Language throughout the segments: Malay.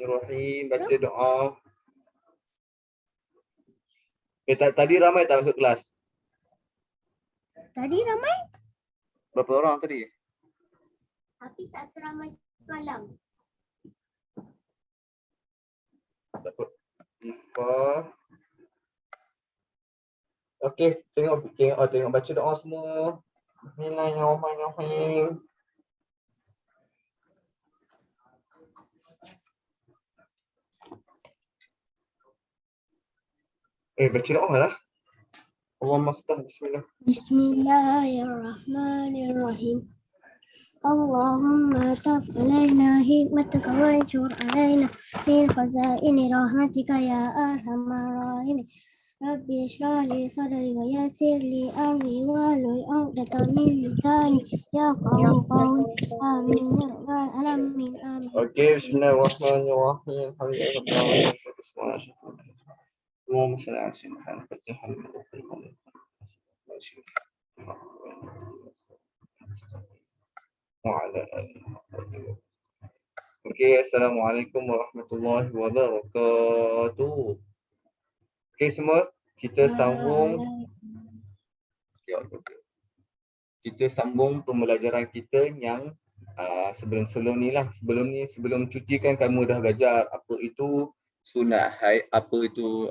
Bismillahirrahmanirrahim. Baca doa. Tadi ramai tak masuk kelas? Tadi ramai Berapa orang tadi? tapi tak seramai semalam. Tak apa. Ifa. Okey, tengok baca doa semua. Bismillahirrahmanirrahim. Baca doa lah. Allahumma ftah bismillah. Bismillahirrahmanirrahim. Allahumma taf alaina hikmataka wanshur alaina min khazaini rahmatika ya arhamar rahimin. Rabbi shrah li sadri wa yassir li amri wahlul 'uqdatam min lisani yafqahu qawli. Amin ya rabbal alamin. Amin. Okey, bismillahirrahmanirrahim. Alhamdulillah. Allahumma salli ala sayyidina Muhammad. Okey, assalamualaikum warahmatullahi wabarakatuh. Okey semua, kita sambung. Kita sambung pembelajaran kita yang sebelum ni lah. Sebelum cuti kan kamu dah belajar apa itu sunat haid, apa itu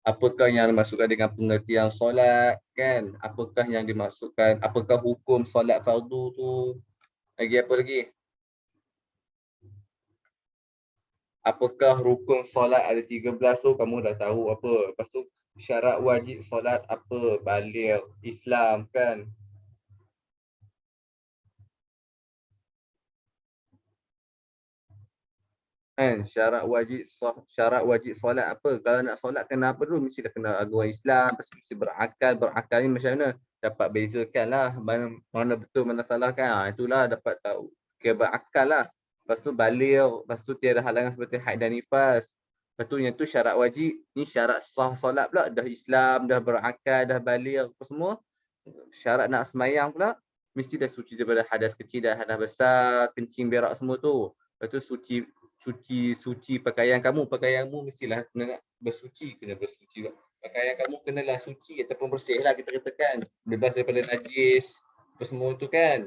apakah yang dimasukkan dengan pengertian solat kan? Apakah yang dimasukkan, apakah hukum solat fardu tu? Lagi apa lagi? Apakah rukun solat ada 13 tu kamu dah tahu apa. Lepas tu syarat wajib solat apa? Baligh, Islam kan? Syarat wajib solat apa? Kalau nak solat kena apa dulu? Mesti dah kena agama Islam, mesti berakal. Berakal ni macam mana? Dapat bezakan lah mana betul mana salah kan. Itulah dapat tahu. Kira berakal lah. Lepas tu baligh, lepas tu tiada halangan seperti haid dan nifas. Lepas tu yang tu syarat wajib. Ni syarat sah solat pula. Dah Islam, dah berakal, dah baligh apa semua. Syarat nak semayang pula mesti dah suci daripada hadas kecil dan hadas besar, kencing berak semua tu. Lepas tu suci pakaianmu mestilah kena bersuci, pakaian kamu kenalah suci ataupun bersih lah kita katakan, bebas daripada najis apa semua tu kan.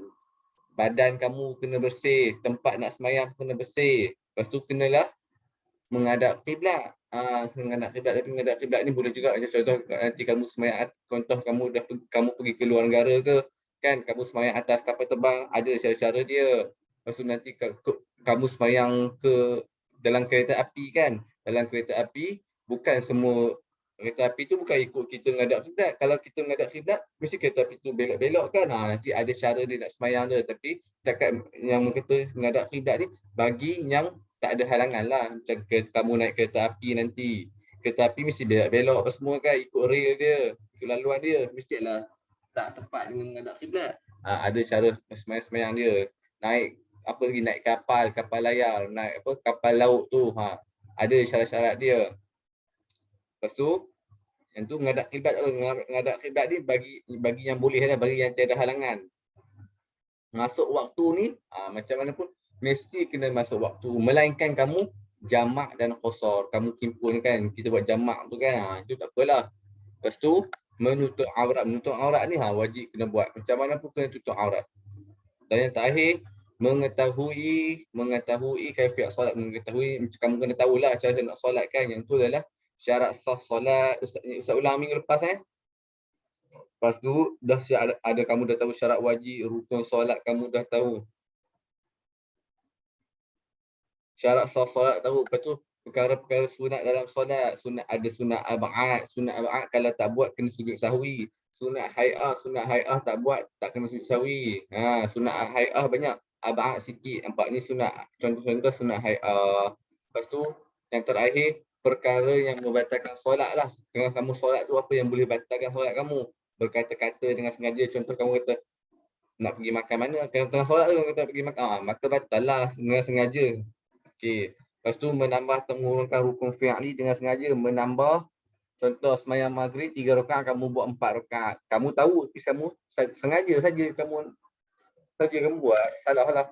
Badan kamu kena bersih, tempat nak semayang kena bersih. Lepas tu kenalah menghadap kiblat. Menghadap kiblat ni boleh juga macam contoh nanti kamu semayang, contoh kamu pergi ke luar negara ke kan, kamu semayang atas kapal terbang, ada cara-cara dia. Lepas tu nanti kamu semayang ke dalam kereta api kan. Dalam kereta api, bukan semua kereta api tu bukan ikut kita menghadap kiblat. Kalau kita menghadap kiblat, mesti kereta api tu belok-belok kan. Nanti ada cara dia nak semayang dia. Tapi setakat yang kita menghadap kiblat ni, bagi yang tak ada halangan lah. Macam kamu naik kereta api nanti, kereta api mesti belok-belok apa semua kan, ikut rail dia, ikut laluan dia. Mestilah tak tepat dengan menghadap kiblat. Ada cara semayang dia. Naik kapal layar, naik kapal laut tu, ada syarat-syarat dia. Lepas tu yang tu menghadap kiblat ni bagi yang boleh lah, bagi yang tiada halangan. Masuk waktu ni macam mana pun mesti kena masuk waktu, melainkan kamu jamak dan qasar, kamu kimpun kan, kita buat jamak tu kan, itu tak apalah. Lepas tu menutup aurat ni wajib kena buat, macam mana pun kena tutup aurat. Dan yang terakhir, mengetahui kaifiat solat, kamu kena tahulah cara nak solat kan. Yang tu adalah syarat sah solat. Ustaz ulang minggu lepas Lepas tu dah ada kamu dah tahu syarat wajib, rukun solat kamu dah tahu. Syarat sah solat tahu. Lepas tu perkara-perkara sunat dalam solat. Ada sunat ab'ad. Sunat ab'ad kalau tak buat kena sujud sahwi. Sunat hai'ah tak buat tak kena sujud sahwi. Sunat hai'ah banyak, ab'ad sikit. Nampak ni sunat, contoh-contoh sunat hai'ah. Lepas tu yang terakhir, perkara yang membatalkan solat lah. Tengah kamu solat tu, apa yang boleh batalkan solat kamu? Berkata-kata dengan sengaja. Contoh kamu kata nak pergi makan mana, tengah solat tu kamu kata pergi makan, maka batal lah dengan sengaja. Okey. Lepas tu menambah atau mengurangkan rukun fi'li dengan sengaja. Menambah, contoh semayang maghrib 3 rakaat kamu buat 4 rakaat. Kamu tahu tapi kamu sengaja saja kamu buat, salah lah.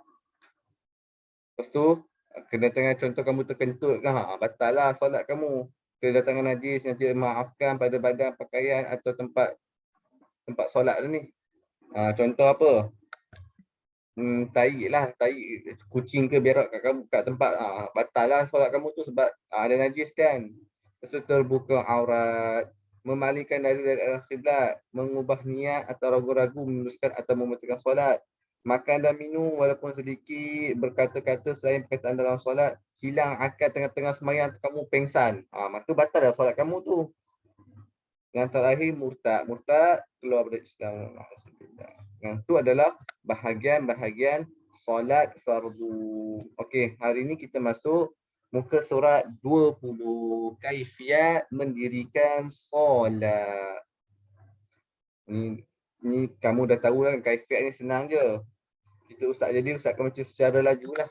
Lepas tu kedatangan contoh kamu terkentut ke, batal lah solat kamu. Kedatangan najis yang tidak maafkan pada badan, pakaian atau tempat tempat solat tu ni. Contoh apa? Tai lah, tai kucing ke berak kat kamu kat tempat, batal lah solat kamu tu sebab ada najis kan. Lepas tu terbuka aurat, memalingkan dari arah kiblat, mengubah niat atau ragu-ragu meneruskan atau membatalkan solat. Makan dan minum walaupun sedikit, berkata-kata selain perkataan dalam solat, hilang akal tengah-tengah sembahyang kamu pengsan. Maka batal dah solat kamu tu. Yang terakhir murtad. Murtad keluar dari Islam. Yang tu adalah bahagian-bahagian solat fardu. Okey, hari ini kita masuk muka surat 20. Kaifiat mendirikan solat. Ni kamu dah tahu lah, kaifiat ni senang je. Kita ustaz jadi ustaz akan baca secara laju lah.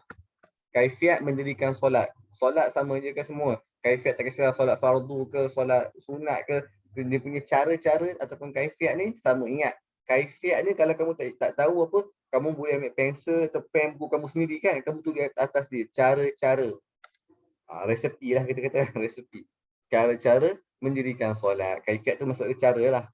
Kaifiat mendirikan solat. Solat sama je ke semua. Kaifiat tak kisah solat fardu ke, solat sunat ke, dia punya cara-cara ataupun kaifiat ni sama. Ingat, kaifiat ni kalau kamu tak tahu apa, kamu boleh ambil pensel atau pen buku kamu sendiri kan, kamu tulis atas dia cara-cara. Resepi lah kita kata, resepi. Cara-cara mendirikan solat. Kaifiat tu maksud dia cara lah.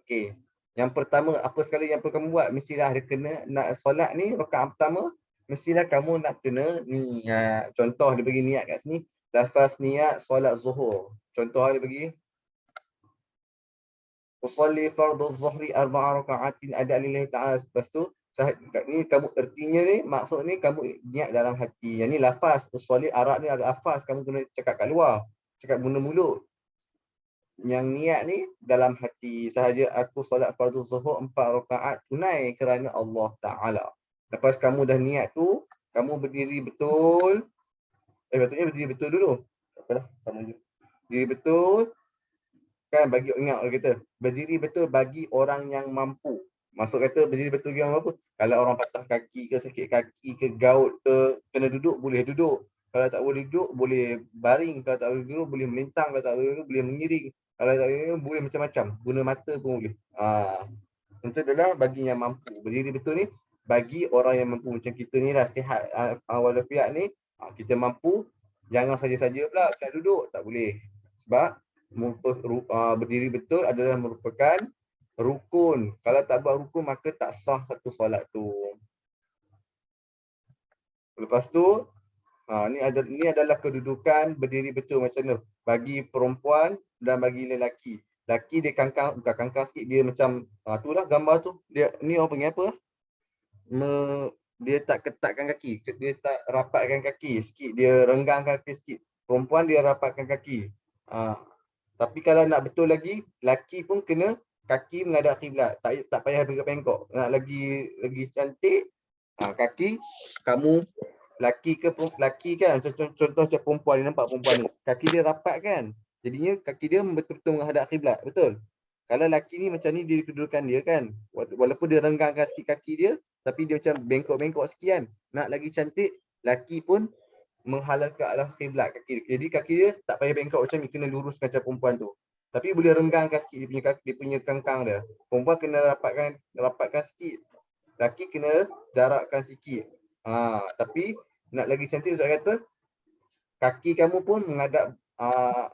Okey. Yang pertama, apa sekali yang perlu kamu buat, mestilah dia kena nak solat ni, rakaat pertama, mestilah kamu nak kena niat. Contoh dia bagi niat kat sini, lafaz niat solat zuhur. Contoh dia bagi, usalli fardhu zuhri arba'a raka'atin ada lillahi ta'ala. Lepas tu, ni kamu ertinya ni, maksud ni kamu niat dalam hati. Yang ni lafaz, usalli Arab ni ada lafaz, kamu kena cakap kat luar, cakap guna mulut. Yang niat ni dalam hati sahaja, aku solat fardu zuhur 4 rakaat tunai kerana Allah Ta'ala. Lepas kamu dah niat tu, kamu berdiri betul. Patutnya berdiri betul dulu. Apalah, sama je. Berdiri betul. Kan bagi ingat orang kata, berdiri betul bagi orang yang mampu. Maksud kata berdiri betul bagi orang mampu. Kalau orang patah kaki ke, sakit kaki ke, gaut ke, kena duduk, boleh duduk. Kalau tak boleh duduk, boleh baring. Kalau tak boleh duduk, boleh melintang. Kalau tak boleh duduk, boleh mengiring. Kalau tak boleh duduk, boleh macam-macam. Guna mata pun boleh. Itu adalah bagi yang mampu. Berdiri betul ni, bagi orang yang mampu. Macam kita ni lah, sihat walafiat ni, kita mampu. Jangan saja-saja pula, tak duduk, tak boleh. Sebab berdiri betul adalah merupakan rukun. Kalau tak buat rukun, maka tak sah satu solat tu. Lepas tu, ni adalah kedudukan berdiri betul macam mana bagi perempuan dan bagi lelaki. Lelaki dia kangkang, bukan kangkang sikit, dia macam tu lah gambar tu. Dia ni orang panggil apa? Dia tak ketatkan kaki, dia tak rapatkan kaki sikit, dia renggangkan kaki sikit. Perempuan dia rapatkan kaki. Tapi kalau nak betul lagi, lelaki pun kena kaki menghadap kiblat. Tak payah bengkok-bengkok. Nak lagi cantik, kaki kamu laki kan, contoh macam perempuan ni, nampak perempuan ni, kaki dia rapat kan, jadinya kaki dia betul-betul menghadap kiblat, betul. Kalau laki ni macam ni, dia kedudukan dia kan, walaupun dia renggangkan sikit kaki dia, tapi dia macam bengkok-bengkok sikit kan. Nak lagi cantik, laki pun menghala ke arah kiblat kaki dia. Jadi kaki dia tak payah bengkok macam ni, kena luruskan macam perempuan tu. Tapi boleh renggangkan sikit dia punya kaki, dia punya kangkang dia. Perempuan kena rapatkan sikit. Laki kena jarakkan sikit. Tapi nak lagi cantik, Ustaz kata kaki kamu pun menghadap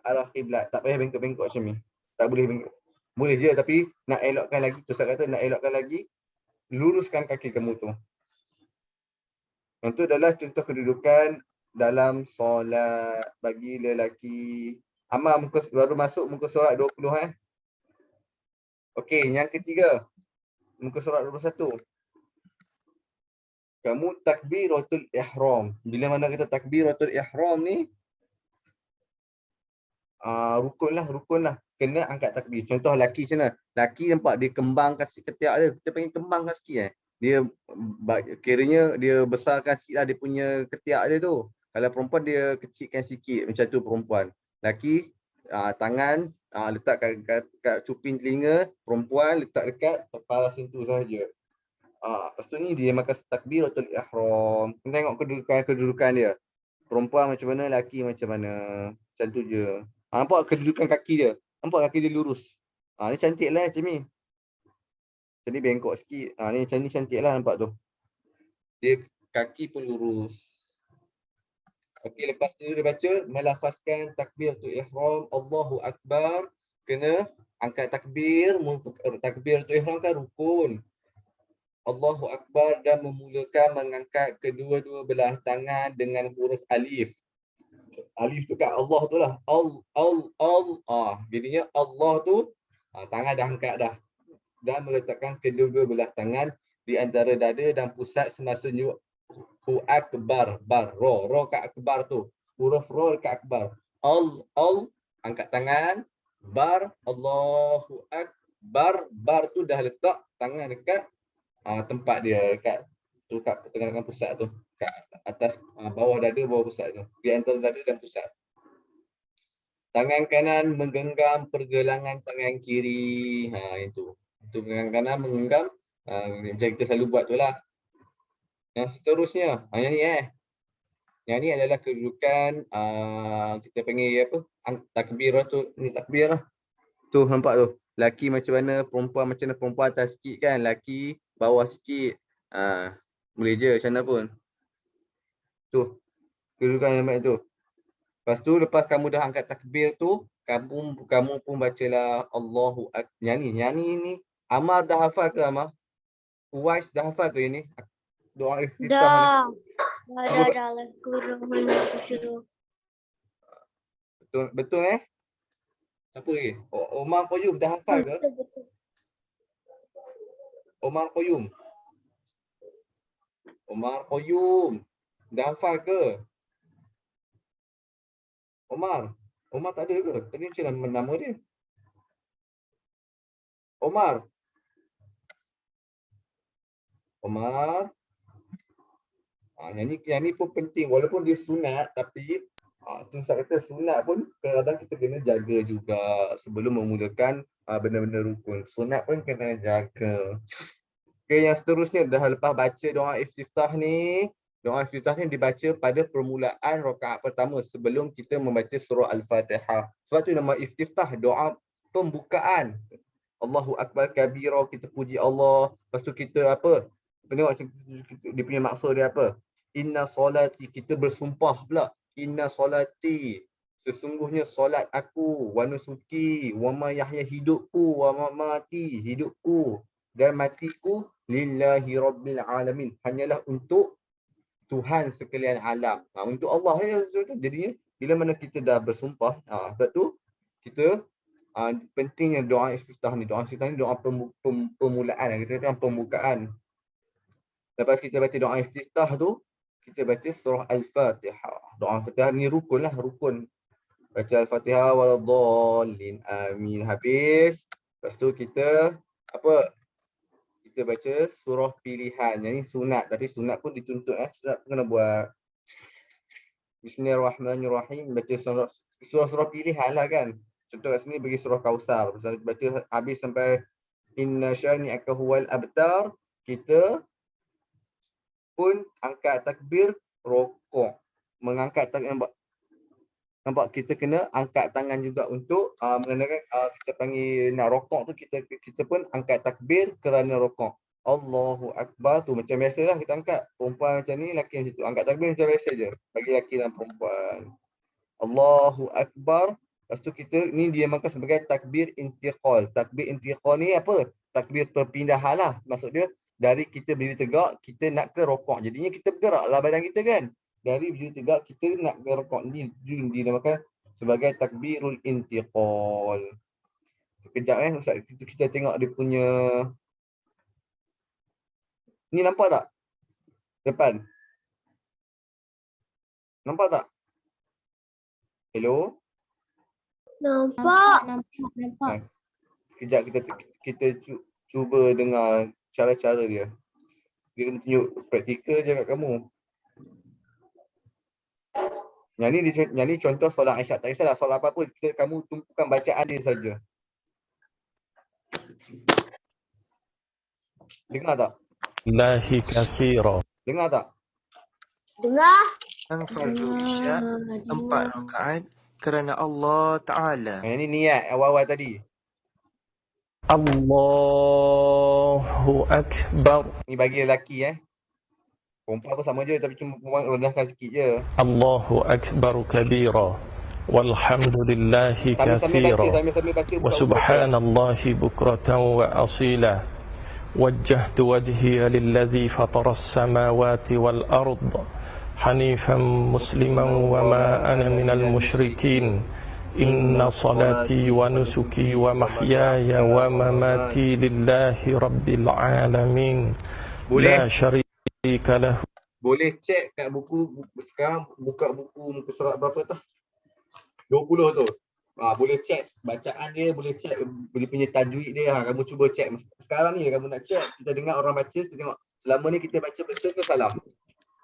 arah kiblat, tak payah bengkok-bengkok macam ni. Tak boleh bengkok. Boleh je, tapi nak elokkan lagi, Ustaz kata nak elokkan lagi, luruskan kaki kamu tu. Itu adalah contoh kedudukan dalam solat bagi lelaki. Amal baru masuk muka surat 20 Okey, yang ketiga, muka surat 21. Kamu takbiratul ihram. Bila mana kita takbiratul ihram ni, rukun lah. Kena angkat takbir. Contoh laki macam mana? Laki nampak dia kembangkan sikit ketiak dia. Kita panggil kembangkan sikit Dia kiranya dia besarkan sikit lah dia punya ketiak dia tu. Kalau perempuan dia kecilkan sikit. Macam tu perempuan. Laki tangan letak kat cuping telinga. Perempuan letak dekat kepala sentuh sahaja. Lepas tu ni dia makan takbiratul ihram. Kita tengok kedudukan dia. Perempuan macam mana, laki macam mana. Macam tu je. Nampak kedudukan kaki dia. Nampak kaki dia lurus. Ni cantik lah macam ni. Macam ni bengkok sikit. Ni macam ni cantik lah nampak tu. Dia kaki pun lurus. Okey, lepas tu dia baca melafazkan takbiratul ihram, Allahu Akbar, kena angkat takbir, takbiratul ihram kan rukun. Allahu Akbar dan memulakan mengangkat kedua-dua belah tangan dengan huruf alif. Alif tu kat Allah tu lah. Jadinya Allah tu tangan dah angkat dah. Dan meletakkan kedua-dua belah tangan di antara dada dan pusat semasa nyuruh hu akbar, ro kat akbar tu, huruf ro kat akbar, angkat tangan, Allahu akbar, tu dah letak tangan dekat tempat dia, dekat tu kat tengah-tengah pusat tu, kat atas bawah dada, bawah pusat tu, di antara dada dan pusat. Tangan kanan menggenggam pergelangan tangan kiri, itu tangan kanan menggenggam, macam kita selalu buat tu lah. Yang seterusnya, yang ni yang ni adalah kedudukan kita panggil apa? Takbir tu, ni takbir lah. Tu nampak tu. Laki macam mana, perempuan macam mana, perempuan atas sikit kan, laki bawah sikit. Boleh je macam mana pun. Tu, kedudukan yang baik tu. Lepas tu, lepas kamu dah angkat takbir tu, kamu pun bacalah Allahu Akbar. Yang ni Amar dah hafal ke Amar? Uwais dah hafal ke ini? Doa iftitah ni. Dah kurang mana Betul Siapa lagi? Omar Qayyum dah hafal ke? betul. Omar Qayyum dah hafal ke? Omar tak ada ke? Tadi macam nama dia. Omar. Yang ni pun penting walaupun dia sunat, tapi Ustaz kata sunat pun kadang-kadang kita kena jaga juga sebelum memulakan benda-benda rukun. Sunat pun kena jaga. Okay, yang seterusnya dah lepas baca doa iftitah ni. Doa iftitah ni dibaca pada permulaan rakaat pertama sebelum kita membaca surah Al-Fatihah. Sebab tu nama iftitah, doa pembukaan. Allahu Akbar kabira, kita puji Allah. Lepas tu kita apa? Tengok dia punya maksud dia apa? Inna solati, kita bersumpah pula. Inna solati, sesungguhnya solat aku, wa nusuki, wa ma yahya, hidupku, wa mamati, hidupku dan matiku, lillahi rabbil alamin, hanyalah untuk Tuhan sekalian alam. Untuk Allah ya. Jadinya bila mana kita dah bersumpah, sebab tu kita pentingnya doa iftitah ni. Doa iftitah ni doa permulaan, kita kata pembukaan. Lepas kita baca doa iftitah tu, kita baca surah Al-Fatihah. Doa Al-Fatihah ni rukun lah, rukun. Baca Al-Fatihah waladhdallin, amin. Habis, lepas tu kita apa? Kita baca surah pilihan. Yang ni sunat, tapi sunat pun dituntut sunat pun kena buat. Bismillahirrahmanirrahim. Baca surah pilihan lah kan. Contoh kat sini bagi surah Kausar. Baca habis sampai inna syani'aka huwal abtar, kita pun angkat takbir rokok. Mengangkat tangan, nampak kita kena angkat tangan juga untuk mengenai kita panggil nak rokok tu, kita pun angkat takbir kerana rokok. Allahu Akbar tu macam biasalah kita angkat. Perempuan macam ni, lelaki macam tu. Angkat takbir macam biasa je bagi lelaki dan perempuan. Allahu Akbar. Lepas tu kita ni dia makan sebagai takbir intiqal. Takbir intiqal ni apa? Takbir perpindahan lah. Maksud dia dari kita berdiri tegak, kita nak ke rokok. Jadinya kita bergeraklah badan kita kan. Dari berdiri tegak, kita nak ke rokok. Ni dinamakan sebagai takbirul intiqal. Sekejap Ustaz, kita tengok dia punya. Ni nampak tak? Depan. Nampak tak? Hello? Nampak. Sekejap kita cuba dengar cara-cara dia. Dia kena tunjuk praktikal je kat kamu. Yang ni contoh solat Aisyah. Tak kisahlah solat apa pun, kamu tumpukan bacaan dia saja. Dengar tak? Lahi kathira. Dengar tak? Dengar. Yang fardu isya 4 rakaat kerana Allah Ta'ala. Yang ni niat awal-awal tadi. Allahu Akbar. Ni bagi lelaki Perempuan pun sama je tapi cuma perempuan rendahkan sikit je. الله أكبر كبيرا والحمد لله Sambil-sambil baca, كثيرا sambil-sambil baca buka huruf baca. وسبحان الله بكرة وأصيلا وجهت وجهي للذي فطر السماوات والأرض حنيفا مسلما وما أنا من المشركين إن صلاتي ونسكي ومحياي ومماتي لله رب العالمين لا شريك له. Boleh check kat buku sekarang, buka buku muka surat berapa tu? 20 tu. Boleh check bacaan dia, boleh check dia punya tajwid dia. Kamu cuba check. Sekarang ni kamu nak check, kita dengar orang baca, kita tengok selama ni kita baca betul ke salah.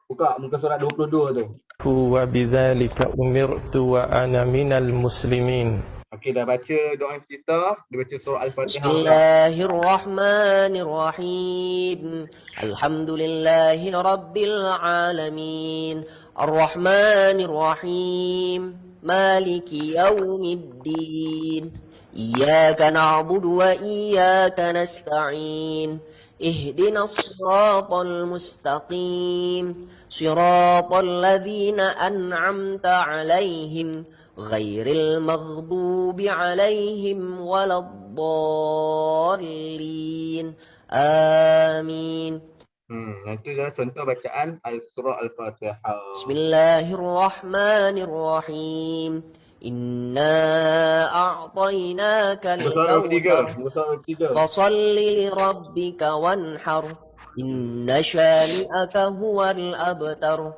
Buka muka surat 22 tu. وبذلك أمرت وأنا من المسلمين. Okey, dah baca doa iftitah, dia baca surah Al-Fatihah. Bismillahirrahmanirrahim. Alhamdulillahi rabbil alamin. Ar-Rahmanir-Rahim. Maliki yaumiddin. Iyyaka na'budu wa iyyaka nasta'in. Ihdinas siratal mustaqim. Siratal ladzina an'amta 'alaihim غير المغضوب عليهم ولا الضالين آمين. Nanti dah contoh bacaan surah Al-Fatihah. Bismillahirrahmanirrahim. Inna a'tainaka al-kawthar fasalli li rabbika wanhar inna shani'aka huwal abtar.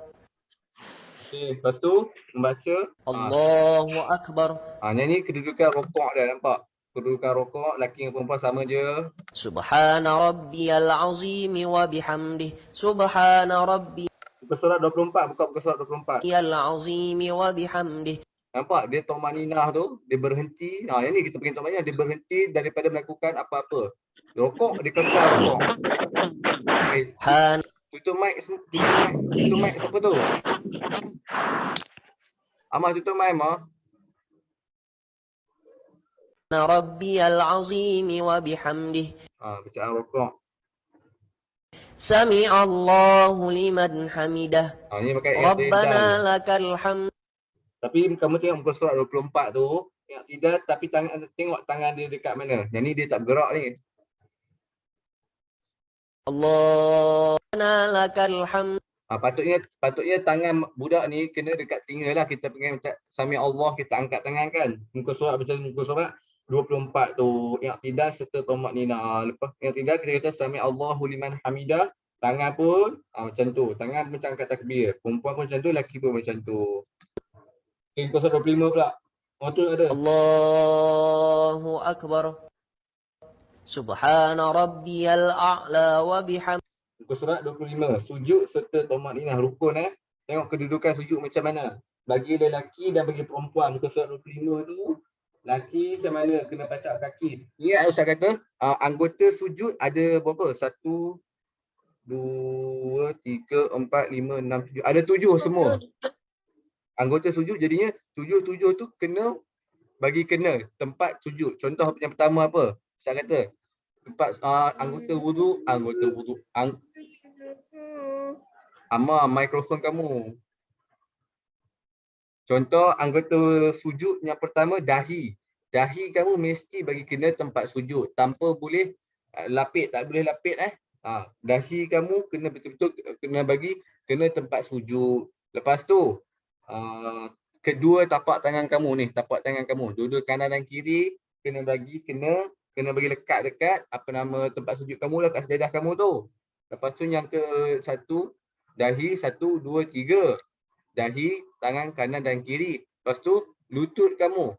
Okay, lepas tu membaca Allahu Akbar. Ni kedudukan rokok dah, nampak? Kedudukan rokok lelaki dan perempuan sama je. Subhana rabbiyal azim wa bihamdih. Subhana rabbiyal Buka surat 24, buka surat 24. azim wa bihamdih. Nampak dia tumaninah tu, dia berhenti. Yang ni kita panggil tumaninah, dia berhenti daripada melakukan apa-apa. Rokok, dia kekal rokok. Okay. Tutup mic apa tu? Amah tutup mic, Amah. Rabbiyal azim wa bihamdih. Bacaan rokok. Sami'allahu liman hamidah. Ni pakai Rabbana lakal hamd. Tapi kamu tengok muka surat 24 tu, tidak, tapi tengok tangan dia dekat mana. Yang ni dia tak bergerak ni. Allahna lakal hamd. Patutnya tangan budak ni kena dekat telinga lah. Kita pengen macam Sami Allah, kita angkat tangan kan. Muka surat macam muka surat 24 tu. I'tidal serta tumaninah. Lepas i'tidal kita kata Sami Allahu liman hamidah. Tangan pun macam tu. Tangan macam angkat takbir. Perempuan pun macam tu, lelaki pun macam tu. Okay, muka surat 25 pula. Tu ada. Allahu Akbar. Subhana rabbiyal a'la wa bihamdih. Muka surat 25. Sujud serta tumaninah, rukun Tengok kedudukan sujud macam mana. Bagi lelaki dan bagi perempuan. Muka surat 25 tu, lelaki macam mana kena pacak kaki. Ni Aisyah kata anggota sujud ada berapa? 1 2 3 4 5 6 7. Ada 7 semua. Anggota sujud jadinya 7 tu kena bagi kena tempat sujud. Contoh yang pertama apa? Saya kata tempat anggota wudu. Amma, mikrofon kamu. Contoh anggota sujud yang pertama dahi. Dahi kamu mesti bagi kena tempat sujud. Tanpa boleh lapik, tak boleh lapik dahi kamu kena betul-betul kena tempat sujud. Lepas tu kedua tapak tangan kamu ni, dua-dua kanan dan kiri kena bagi lekat dekat tempat sujud kamu lah, kat sejadah kamu tu. Lepas tu yang ke satu dahi 1 2 3. Dahi, tangan kanan dan kiri. Lepas tu lutut kamu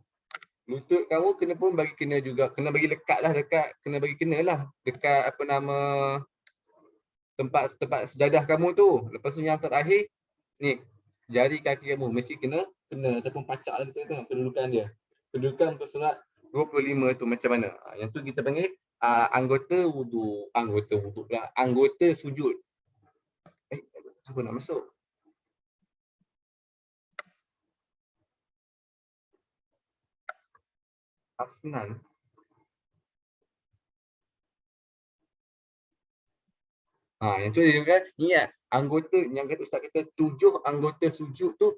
kena pun bagi kena juga, kena bagi lekat lah dekat dekat tempat sejadah kamu tu. Lepas tu yang terakhir ni, jari kaki kamu mesti kena ataupun pacak lah kita tengok kedudukan dia. Kedudukan untuk surat 25 tu macam mana? Yang tu kita panggil anggota pula, anggota sujud. Siapa nak masuk? Afnan. Yang tu dia kan, ingat anggota yang kata Ustaz kata 7 anggota sujud tu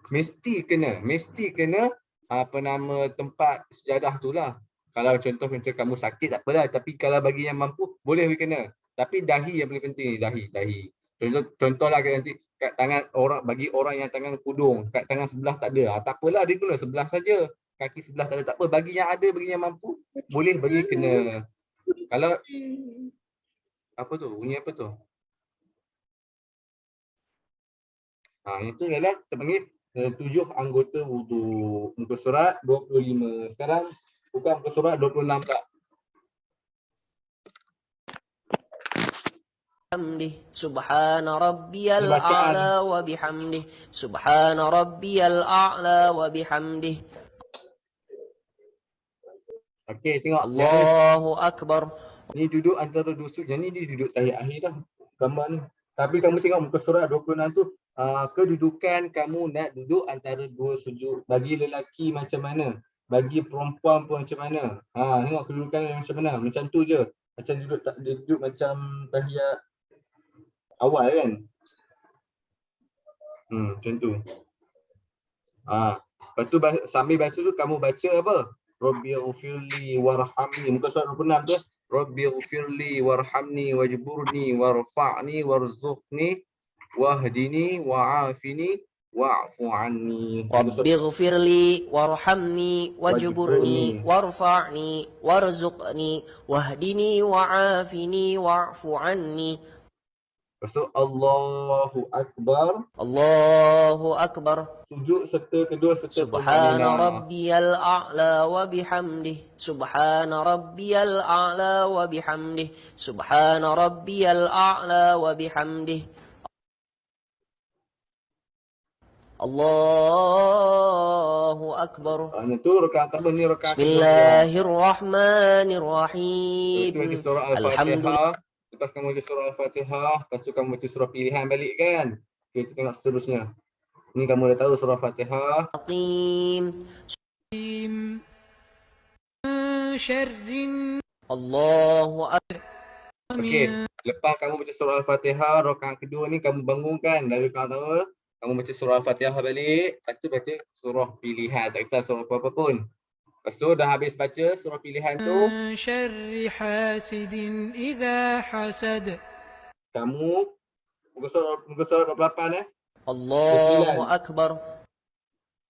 mesti kena apa nama tempat sejadah tu lah. Kalau contoh kamu sakit tak apalah, tapi kalau bagi yang mampu boleh kena. Tapi dahi yang paling penting, dahi. Contohlah nanti kat tangan orang, bagi orang yang tangan kudung, kat tangan sebelah tak ada. Tak apalah, dia guna sebelah saja. Kaki sebelah tak ada, tak apa. Bagi yang ada, bagi yang mampu, boleh bagi kena. Kalau apa tu? Bunyi apa tu? Itu adalah kita panggil 7 anggota wudu. Muka surat 25. Sekarang buka muka surat 26 tak? Subhana rabbiyal a'la wa bihamdih. Subhana rabbiyal a'la wa bihamdih. Okey, tengok. Allahu akbar. Ni duduk antara dua sujud. Yang ni dia duduk tahiyat akhir dah. Gambar ni. Tapi kamu tengok muka surat 26 tu, kedudukan kamu nak duduk antara dua sujud. Bagi lelaki macam mana? Bagi perempuan pun macam mana? Tengok kedudukan macam mana? Macam tu je. Macam duduk macam tahiyat awal kan? Macam tu. Lepas tu sambil baca tu kamu baca apa? Rabbighfirli warhamni. Muka surat 26 tu. Rabbighfirli warhamni wajburni warfa'ni warzuqni wahdini wa'afini wa'fu anni. Rabbighfirli warhamni wajburni warfa'ni warzuqni wahdini wa'afini wa'fu anni. Lepas Allahu Akbar. Allahu Akbar. Sujud serta kedua serta Subhana rabbiyal a'la wa bihamdih. Subhana rabbiyal a'la wa bihamdih. Subhana rabbiyal a'la wa bihamdih. Allahu Akbar. Itu rakaat apa ni rakaat? Bismillahirrahmanirrahim. Alhamdulillah. Lepas kamu baca surah Al-Fatihah, lepas tu kamu baca surah pilihan balik kan? Okay, kita tengok seterusnya. Ni kamu dah tahu surah Al-Fatihah. Allahu Akbar. Okey, lepas kamu baca surah Al-Fatihah, rakaat kedua ni kamu bangunkan dari rakaat pertama, kamu baca surah Al-Fatihah balik, lepas tu baca surah pilihan, tak kisah surah apa-apa pun. Lepas tu dah habis baca surah pilihan tu, syarri hasidin idza hasad. Kamu muka surat 28 Allahu Akbar.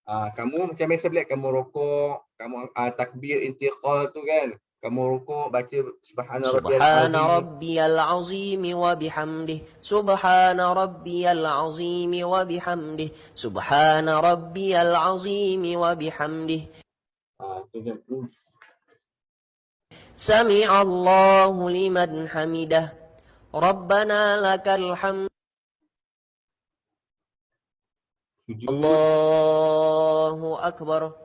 Kamu macam biasa balik, kamu rokok, kamu takbir intiqal tu kan. Kamu rukuk baca subhana rabbiyal azim wa bihamdih. Subhana rabbiyal azim wa bihamdih. Subhana rabbiyal azim wa bihamdih. Sami'allahu liman hamidah. Rabbana lakal hamd. Allahu akbar.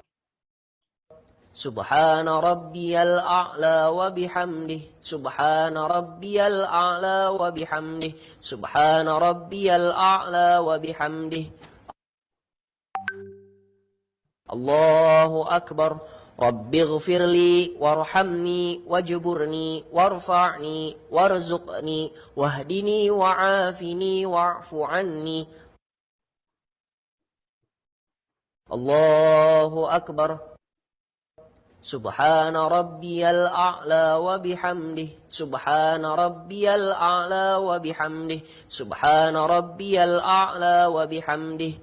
Subhana rabbiyal a'la wa bihamdih. Subhana rabbiyal a'la wa bihamdih. Subhana rabbiyal a'la wa bihamdih. Allahu akbar. Rabbighfirli warhamni wajburni warfa'ni warzuqni wahdini wa'afini wa'fu anni. Allahu akbar. Subhana rabbiyal a'la wa bihamdih. Subhana rabbiyal a'la wa bihamdih. Subhana rabbiyal a'la wa bihamdih.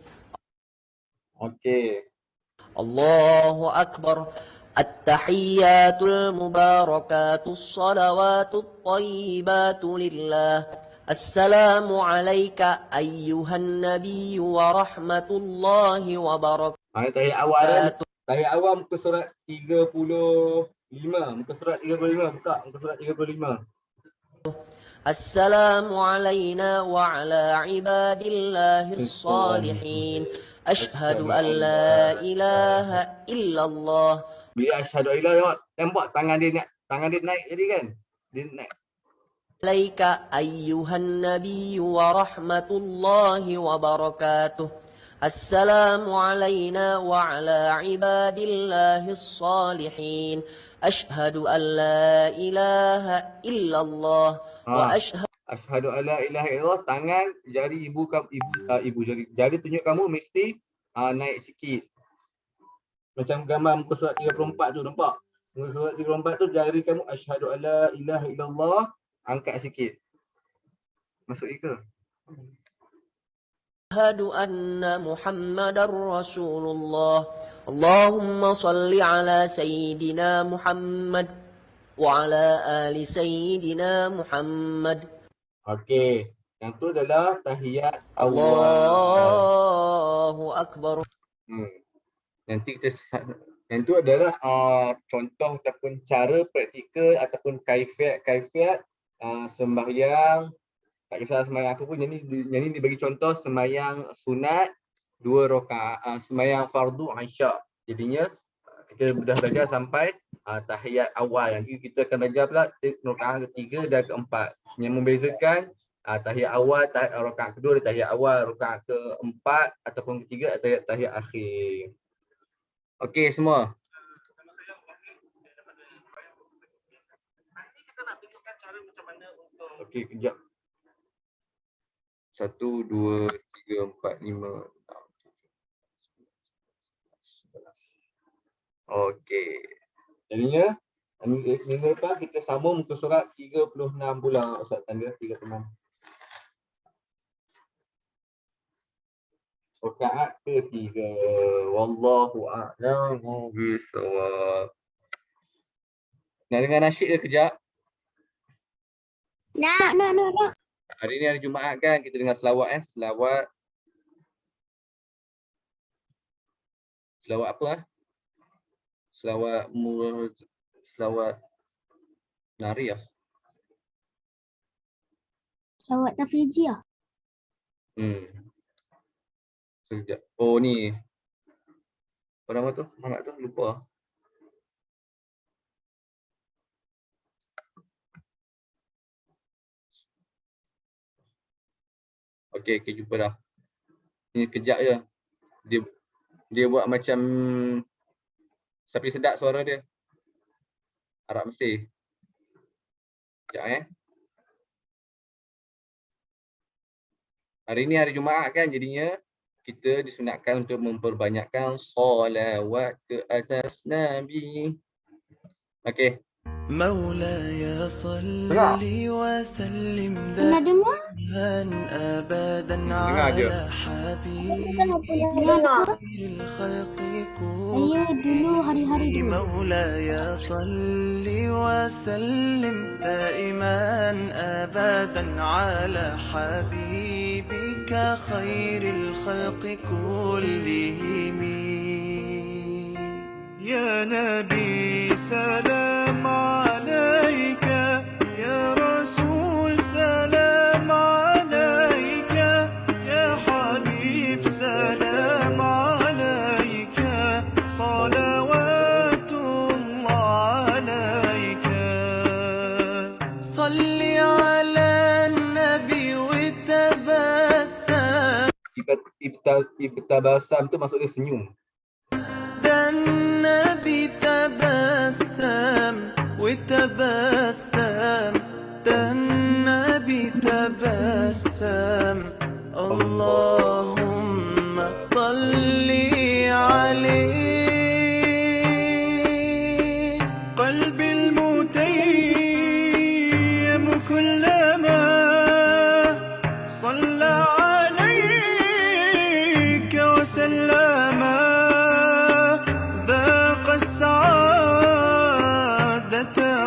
Okey. Allahu akbar. At-tahiyyatul mubarakatus salawatut thayyibatu lillah. Assalamu alayka ayyuhan nabiyyu wa rahmatullahi wa barakatuh. Tahiyat awal muka surat 35. Muka surat 35. Buka muka surat 35. Assalamu alayna wa ala ibadillahis salihin. Ashhadu an la ilaha illallah. Bila asyhadu an la ilaha, nampak tangan dia naik tadi kan? Dia naik. Alayka ayyuhan nabiyyu wa rahmatullahi wa barakatuh. Assalamu alayna wa ala ibadillahis salihin. Ashhadu an la ilaha illallah wa ashhadu. Asyhadu alla ilaha illallah, tangan jari ibu kamu, ibu jari tunjuk kamu mesti naik sikit. Macam gambar muka surat 34 tu, nampak? Muka surat 34 tu jari kamu asyhadu alla ilaha illallah, angkat sikit. Masuk ke? أشهد أن محمد رسول الله اللهم صل على سيدنا محمد وعلى آل سيدنا محمد. Okey, yang tu adalah tahiyat awal. Allahu Akbar. Nanti kita yang tu adalah contoh ataupun cara praktikal ataupun kaifiat sembahyang. Tak kisah sembahyang apa pun, yang ni dibagi contoh sembahyang sunat 2 rakaat, sembahyang fardu isyak. Jadinya kita dah belajar sampai tahiyat awal. Nanti kita akan belajar pula rakaat ketiga dan keempat. Yang membezakan tahiyat awal, rakaat kedua tahiyat awal, rakaat keempat ataupun ketiga tahiyat akhir. Okey semua. Okey, kejap. 1, 2, 3, 4, 5, 6, 7, 11. Okey. Jadinya minggu depan kita sambung muka surat 36 pula. Ustaz tanda 36. Rakaat ketiga. Wallahu a'lamu bissawab. Nak dengar nasyid ke kejap? Nak. Hari ni hari Jumaat kan, kita dengar selawat selawat apa selawat nari Selawat tafrijiyah. Sekejap. Oh ni. Apa nama tu? Mana tu? Lupa. Okey, jumpa dah. Ni kejap je. Dia buat macam sapi sedap suara dia. Arab Mesir. Sekejap Hari ni hari Jumaat kan, jadinya kita disunatkan untuk memperbanyakkan solawat ke atas Nabi. Okey. مولاي صل وسلم دائما ابدا على حبيبك خير الخلق كلهم مولاي صل وسلم دائما ابدا على حبيبك خير الخلق كلهم يا نبي سلام عليك يا رسول سلام عليك يا حبيب سلام عليك صلوات الله عليك صل على النبي وتبسم. Ibtabasam tu maksud dia senyum. وتبسم النبي تبسم اللهم صل عليه قلبي المتيم كلما صلى عليك وسلم ذاق السعادة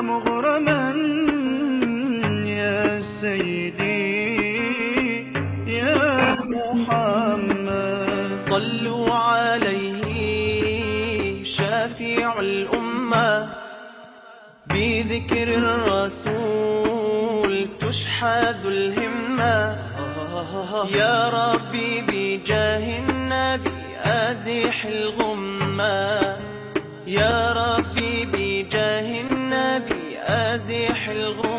مغرما يا سيدي يا محمد صلوا عليه شافع الأمة بذكر الرسول تشحذ الهمة يا ربي بجاه النبي أزح الغمة يا ربي بجاه النبي أزح الغمة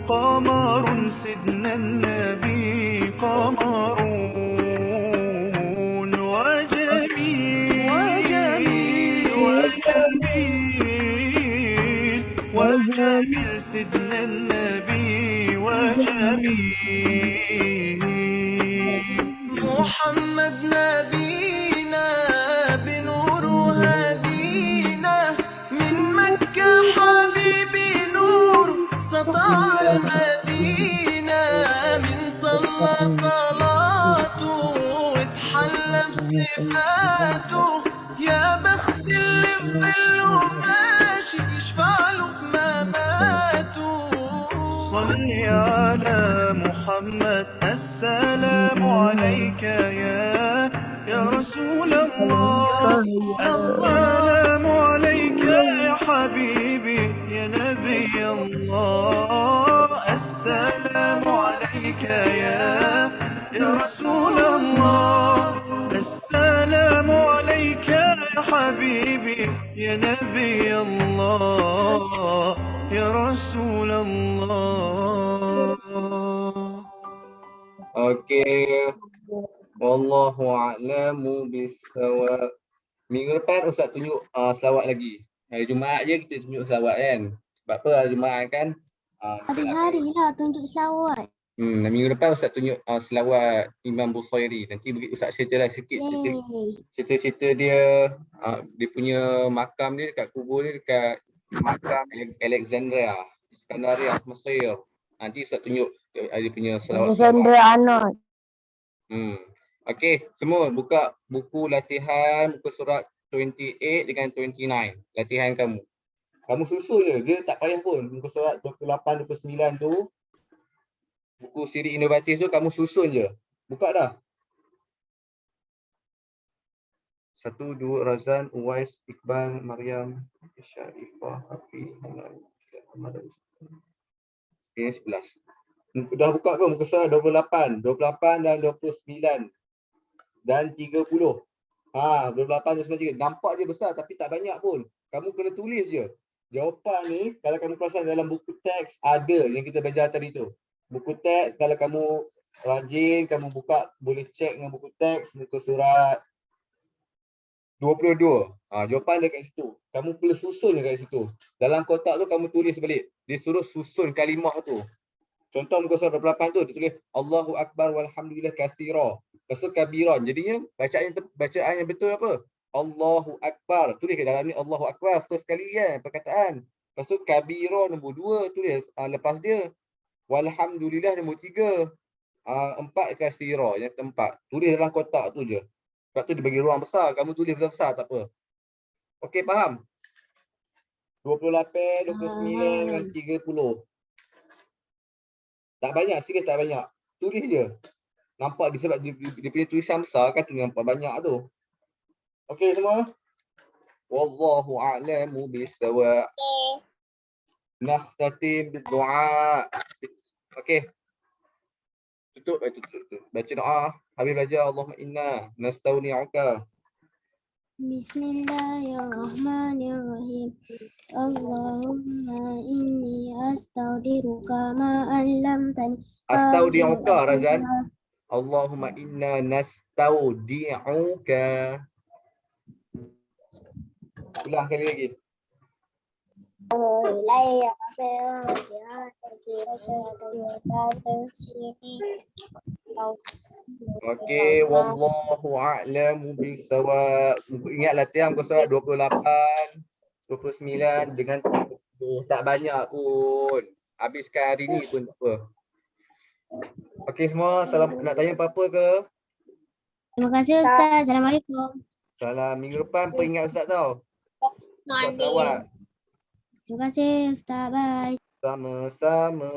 قمر سيدنا النبي قمرون وجميل وجميل سيدنا النبي وجميل محمد نبينا بنور هدينا من مكة حبيبي نور سطع المدينة من صلى صلاته واتحلى بصفاته يا بخت اللي في ظله ماشي يشفع له في مماته صل على محمد السلام عليك يا رسول الله السلام عليك يا حبيبي يا نبي الله السلام عليك يا رسول الله السلام عليك يا حبيبي يا نبي الله يا رسول الله. Okey. Wallahu a'lamu bissawab. Minggu depan Ustaz tunjuk selawat lagi. Hari Jumaat je kita tunjuk selawat kan. Sebab apa hari Jumaat kan? Hari-hari lah tunjuk selawat. Minggu depan Ustaz tunjuk selawat Imam Busairi. Nanti Ustaz ceritalah sikit cerita dia, dia punya makam dia dekat kubur dia dekat makam Alexandria, Iskandaria, Mesir. Nanti Ustaz tunjuk dia punya selawat. Alexander Arnold. Okey, semua buka buku latihan, buku surat 28 dengan 29. Latihan kamu. Kamu susun je, dia tak payah pun. Buku surat 28, 29 tu, buku siri inovatif tu kamu susun je. Buka dah. 1, 2, Razan, Uwais, Iqbal, Maryam, Syarifah, Hafiz, Muhammad, ini 11. Dah buka ke muka surat 28 dan 29 dan 30. 28 dan 29. Nampak je besar tapi tak banyak pun. Kamu kena tulis je. Jawapan ni kalau kamu perasan dalam buku teks ada yang kita belajar tadi tu. Buku teks kalau kamu rajin, kamu buka boleh cek dengan buku teks muka surat 22. Jawapan dia kat situ. Kamu perlu susun dekat situ. Dalam kotak tu kamu tulis balik. Dia suruh susun kalimah tu. Contoh muka surat 28 tu dia tulis Allahu Akbar walhamdulillah katsira. Lepas tu kabiran. Jadinya bacaan yang betul apa? Allahu Akbar. Tulis kat dalam ni Allahu Akbar first kali kan perkataan. Lepas tu kabira nombor 2 tulis lepas dia. Walhamdulillah nombor 3. 4 katsira yang keempat. Tulis dalam kotak tu je. Sebab tu dia bagi ruang besar. Kamu tulis besar tak apa. Okey, faham? 28, 29 dan 30. Tak banyak, serius tak banyak. Tulis je. Nampak dia sebab dia punya tulisan besar kan tu nampak banyak tu. Okey semua? Wallahu a'lamu bissawab. Nakhtatim bidu'a. Okey. Tutup. Baca doa. Habis belajar Allahumma inna nastaudi'uka. Bismillahirrahmanirrahim. Allahumma inni astaudiruka ma 'allamtani. Astaudi'uka Razan. Allahumma inna nastaudi'uka. Ulang kali lagi. Okey, wallahu a'lamu bissawab. Ingat latihan muka surat 28, 29 dengan 30. Tak banyak pun. Habiskan hari ni pun tak apa. Okey semua, salam, nak tanya apa-apa ke? Terima kasih Ustaz. Assalamualaikum. Salam. Minggu depan peringat Ustaz tau. Ustaz Sawat. Terima kasih Ustaz. Bye. Sama-sama.